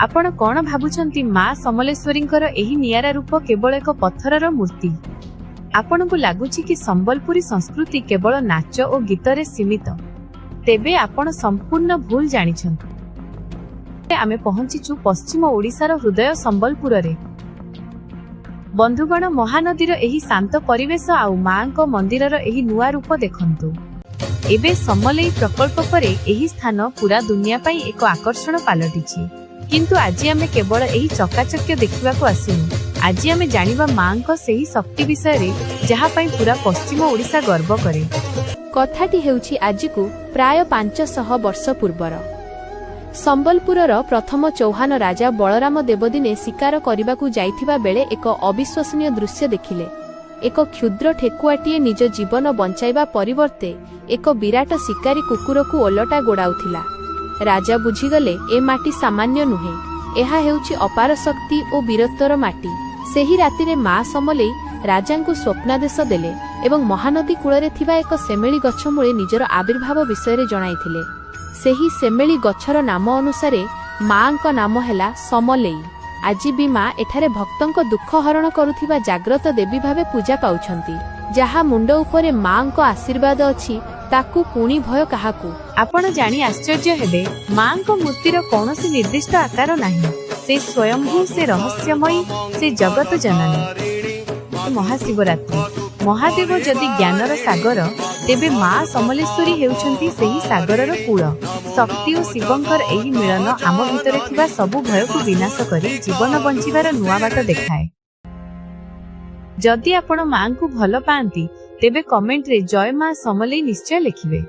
आपण कौन भाबुछंती मां समलेश्वरींकर एही नियारा रूप केवल एक पत्थरर मूर्ति? आपन को लागुछि कि संबलपुरी संस्कृति केवल नाच और गीतरे सीमित? तेबे आपण संपूर्ण भूल जानिछंती। आमे पहुंचीचु पश्चिम ओडिशार हृदय संबलपुर रे। बंधुगण, महानदीर एही शांत परिवेश आउ मांको मंदिरर एही नुआ रूप देखंतु। एबे समलेई प्रकल्प परे एही स्थान पूरा दुनिया पाई एक आकर्षण पालटिछि। किंतु आज आमे केवल एही चकाचक्य देखिबाकू आसिनु। आज आमे जानिबा मांको सेही शक्ति विषय रे जहा पाई पूरा पश्चिम ओडिशा गर्व करे। कथाटी हेउछि आजिकु प्राय 500 वर्ष पूर्वर। संबलपुरर प्रथम चौहान राजा बलराम देवदिने शिकार करिबाकू जाइथिबा बेले एक अविश्वसनीय दृश्य देखिले। एक क्षुद्र ठेकुआटीए निज जीवन बंचाइबा परिवर्ते एक विराट शिकारी कुकुरकू ओलटा गोड़ाउथिला। राजा बुझीगले ए माटी सामान्य नुहे, एहा हेउछि अपार शक्ति और वीरत्वर माटी। सेही रातिरे मां समलेई राजांकु स्वप्नादेश देले एवं महानदी कूଳରେ थिबा एक सेमेली गछ मूळे निजर आविर्भाव विषय जणाइथिले। सेही सेमेली गछर नाम अनुसारे मांको नाम हैला समलेई। आजि भी मां एठारे भक्तंक दुख हरण करुथिबा जाग्रत देवी भावे पूजा पाउछंती। जहा मुंड उपरे मांको आशीर्वाद अछि ताकू पुणी भय काहाकू। आपण जानी आश्चर्य हेबे, मांको मूर्तिर कौनसी निर्दिष्ट आकार नाही। से स्वयंभू, से रहस्यमयी, से जगत जननी। महाशिवरात्रि। महादेव जदि ज्ञानर सागर, तेबे मां समलेश्वरी हेउछंती सेही सागरर कूल। शक्ति और शिवंकर एही मिलन आम भितरे थिबा सबु भयकू विनाश करी जीवन बंचिबार नुआ बाट देखाए। जदि आपण मांकू भल पांती तेबे कमेंट रे जय मां समलेई निश्चय लिखिबे।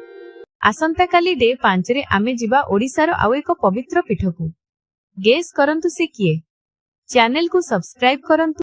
आसंता काली डे 5 रे आमे जिबा ओडिसार आउ एक पवित्र पीठकू। गेस करंतु से किए। चैनल को सब्सक्राइब करंतु।